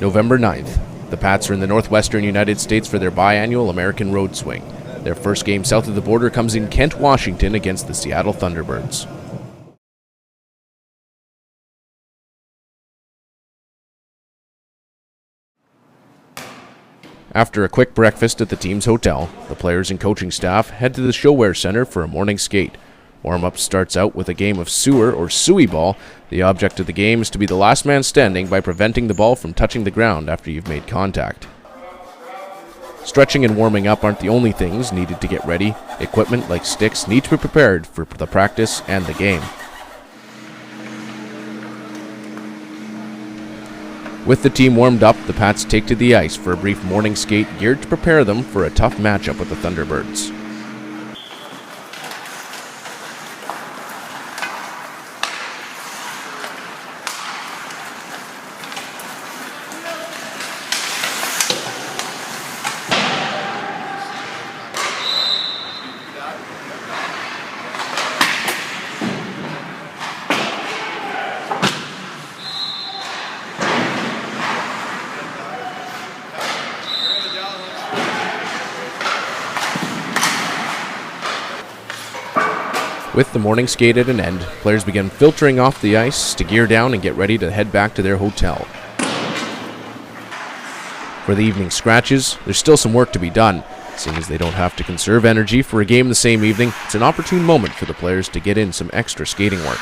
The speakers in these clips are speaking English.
November 9th. The Pats are in the northwestern United States for their biannual American Road Swing. Their first game south of the border comes in Kent, Washington against the Seattle Thunderbirds. After a quick breakfast at the team's hotel, the players and coaching staff head to the ShoWare Center for a morning skate. Warm-up starts out with a game of sewer or suey ball. The object of the game is to be the last man standing by preventing the ball from touching the ground after you've made contact. Stretching and warming up aren't the only things needed to get ready. Equipment like sticks need to be prepared for the practice and the game. With the team warmed up, the Pats take to the ice for a brief morning skate geared to prepare them for a tough matchup with the Thunderbirds. With the morning skate at an end, players begin filtering off the ice to gear down and get ready to head back to their hotel. For the evening scratches, there's still some work to be done. Seeing as they don't have to conserve energy for a game the same evening, it's an opportune moment for the players to get in some extra skating work.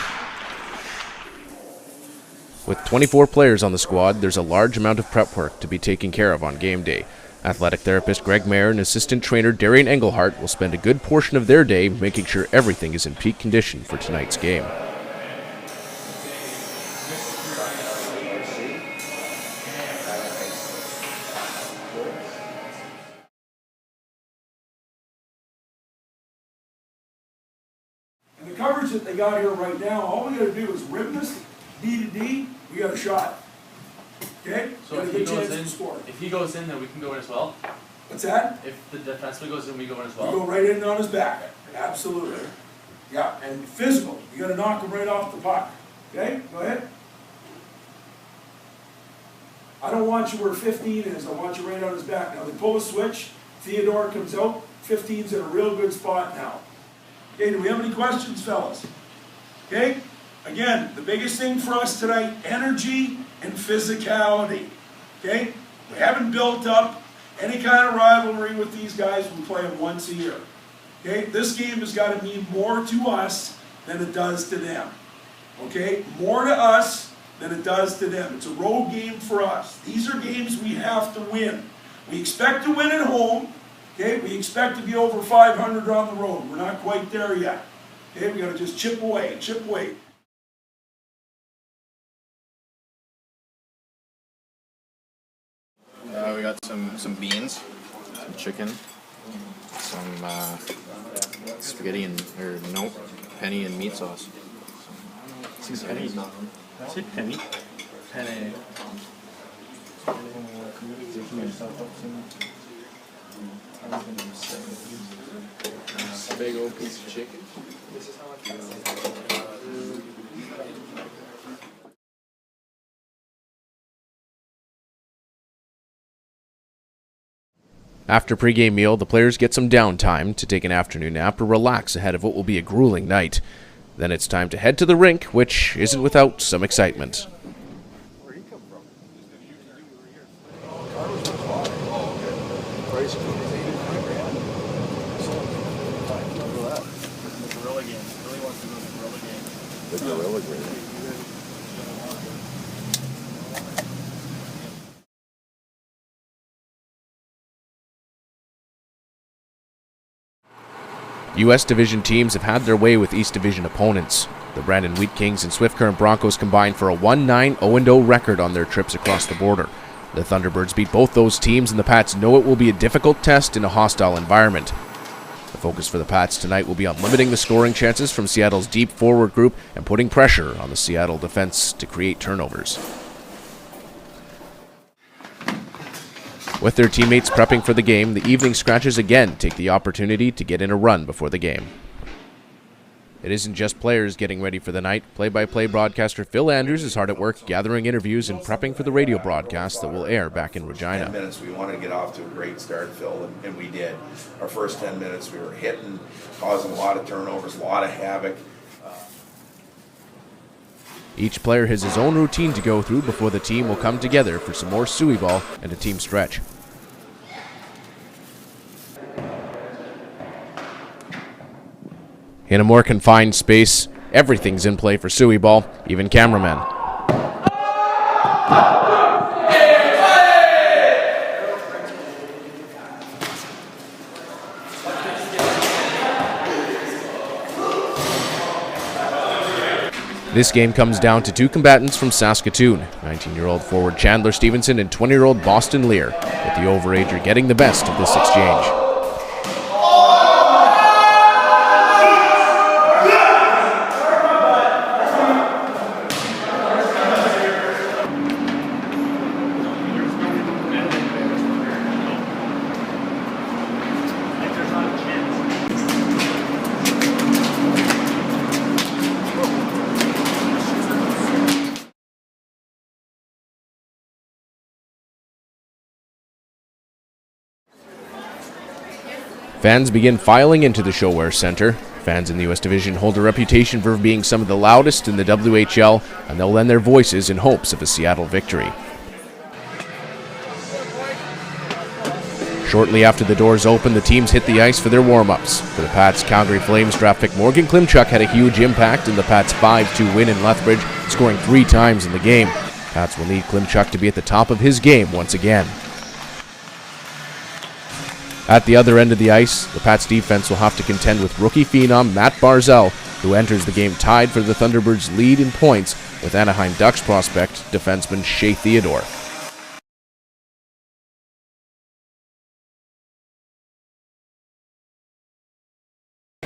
With 24 players on the squad, there's a large amount of prep work to be taken care of on game day. Athletic therapist Greg Mayer and assistant trainer Darian Engelhart will spend a good portion of their day making sure everything is in peak condition for tonight's game. And the coverage that they got here right now, all we got to do is rim this D to D, we got a shot. Okay? So if he goes in, then we can go in as well? What's that? If the defenseman goes in, we go in as We well? go right in on his back. Absolutely. Yeah, and physical. You got to knock him right off the puck. Okay? Go ahead. I don't want you where 15 is. I want you right on his back. Now they pull a switch. Theodore comes out. 15's in a real good spot now. Okay, do we have any questions, fellas? Okay? Again, the biggest thing for us tonight, energy and physicality. Okay? We haven't built up any kind of rivalry with these guys. We play them once a year. Okay? This game has got to mean more to us than it does to them. Okay? More to us than it does to them. It's a road game for us. These are games we have to win. We expect to win at home. Okay? We expect to be over 500 on the road. We're not quite there yet. Okay? We got to just chip away, chip away. We got some beans, some chicken, some spaghetti penny and meat sauce. Penny. Say penny. Penny. Big old piece of chicken. After pregame meal, the players get some downtime to take an afternoon nap or relax ahead of what will be a grueling night. Then it's time to head to the rink, which isn't without some excitement. U.S. Division teams have had their way with East Division opponents. The Brandon Wheat Kings and Swift Current Broncos combined for a 1-9-0-0 record on their trips across the border. The Thunderbirds beat both those teams, and the Pats know it will be a difficult test in a hostile environment. The focus for the Pats tonight will be on limiting the scoring chances from Seattle's deep forward group and putting pressure on the Seattle defense to create turnovers. With their teammates prepping for the game, the evening scratches again take the opportunity to get in a run before the game. It isn't just players getting ready for the night. Play-by-play broadcaster Phil Andrews is hard at work gathering interviews and prepping for the radio broadcast that will air back in Regina. 10 minutes, we wanted to get off to a great start, Phil, and we did. Our first 10 minutes, we were hitting, causing a lot of turnovers, a lot of havoc. Each player has his own routine to go through before the team will come together for some more suey ball and a team stretch. In a more confined space, everything's in play for suey ball, even cameramen. This game comes down to two combatants from Saskatoon, 19-year-old forward Chandler Stevenson and 20-year-old Boston Lear, with the overager getting the best of this exchange. Fans begin filing into the ShoWare Center. Fans in the U.S. Division hold a reputation for being some of the loudest in the WHL, and they'll lend their voices in hopes of a Seattle victory. Shortly after the doors open, the teams hit the ice for their warm-ups. For the Pats, Calgary Flames draft pick Morgan Klimchuk had a huge impact in the Pats' 5-2 win in Lethbridge, scoring 3 times in the game. Pats will need Klimchuk to be at the top of his game once again. At the other end of the ice, the Pats defense will have to contend with rookie phenom Matt Barzal, who enters the game tied for the Thunderbirds' lead in points with Anaheim Ducks prospect defenseman Shea Theodore.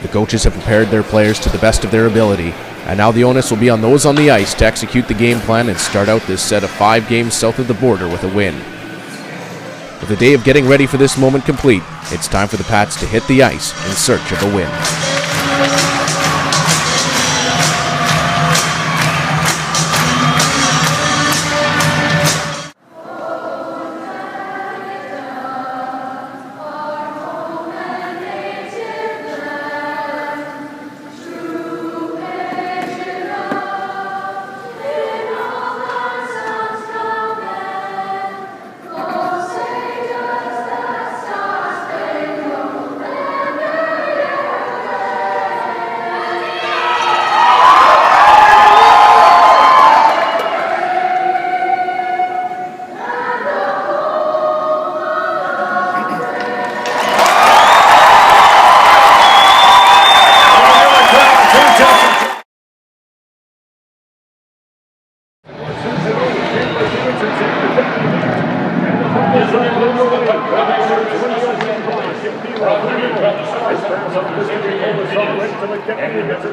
The coaches have prepared their players to the best of their ability, and now the onus will be on those on the ice to execute the game plan and start out this set of 5 games south of the border with a win. With the day of getting ready for this moment complete, it's time for the Pats to hit the ice in search of a win.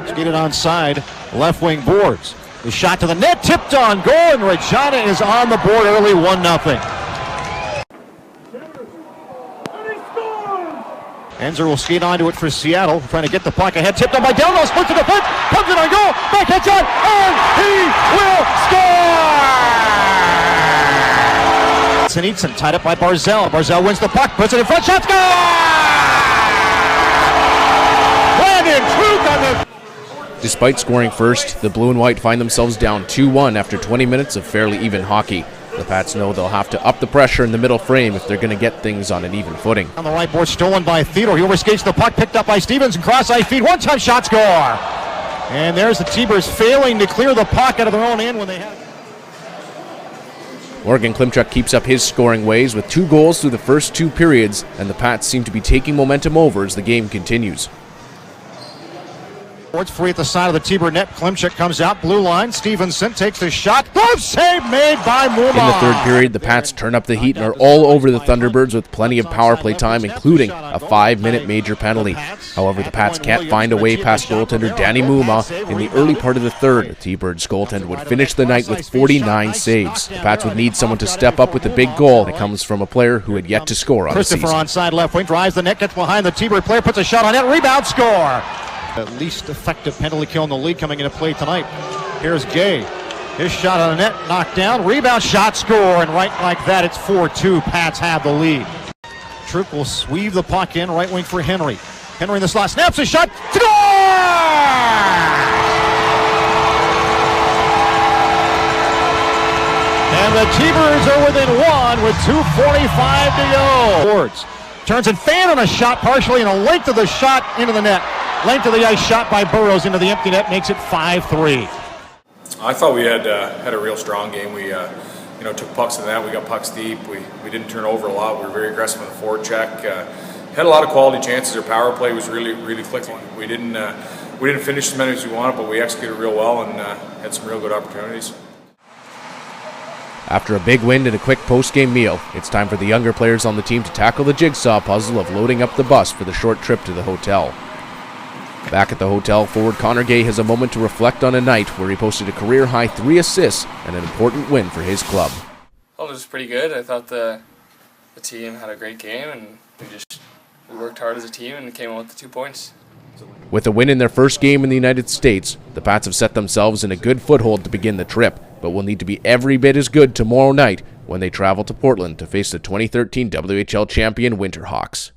Skated onside, left wing boards. The shot to the net, tipped on goal, and Regina is on the board early, 1-0. Enzer will skate onto it for Seattle, trying to get the puck ahead, tipped on by Delno, split to the foot, comes it on goal, backhand shot, and he will score! Sinitsin tied up by Barzal. Barzal wins the puck, puts it in front, shot, score! Brandon Truth on the... Despite scoring first, the blue and white find themselves down 2-1 after 20 minutes of fairly even hockey. The Pats know they'll have to up the pressure in the middle frame if they're going to get things on an even footing. On the right board, stolen by Theodore. He overskates the puck, picked up by Stevens, and cross-ice feed. One-time shot, score! And there's the T-Birds failing to clear the puck out of their own end when they had... Morgan Klimchuk keeps up his scoring ways with 2 goals through the first 2 periods, and the Pats seem to be taking momentum over as the game continues. Boards free at the side of the T-Bird net. Klimchuk comes out, blue line. Stevenson takes the shot. Glove save made by Muma. In the third period, the Pats turn up the heat and are all over the Thunderbirds with plenty of power play time, including a 5-minute major penalty. However, the Pats can't find a way past goaltender Danny Muma in the early part of the third. The T-Birds goaltender would finish the night with 49 saves. The Pats would need someone to step up with the big goal. It comes from a player who had yet to score on the season. Christopher onside left wing, drives the net, gets behind the T-Bird player, puts a shot on net, rebound, score! The least effective penalty kill in the league coming into play tonight. Here's Gay. His shot on the net, knocked down, rebound shot, score, and right like that, it's 4-2. Pats have the lead. Troop will sweep the puck in, right wing for Henry. Henry in the slot, snaps a shot, score! And the T-Birds are within one with 2:45 to go. Boards. Turns and fan on a shot partially, and a length of the shot into the net. Length of the ice shot by Burrows into the empty net makes it 5-3. I thought we had a real strong game. We took pucks in the net. We got pucks deep. We didn't turn over a lot. We were very aggressive on the forecheck. Had a lot of quality chances. Our power play was really clicking. We didn't finish as many as we wanted, but we executed real well and had some real good opportunities. After a big win and a quick post-game meal, it's time for the younger players on the team to tackle the jigsaw puzzle of loading up the bus for the short trip to the hotel. Back at the hotel, forward Connor Gay has a moment to reflect on a night where he posted a career-high 3 assists and an important win for his club. Well, it was pretty good. I thought the team had a great game, and we worked hard as a team and came out with the 2 points. With a win in their first game in the United States, the Pats have set themselves in a good foothold to begin the trip, but will need to be every bit as good tomorrow night when they travel to Portland to face the 2013 WHL champion Winterhawks.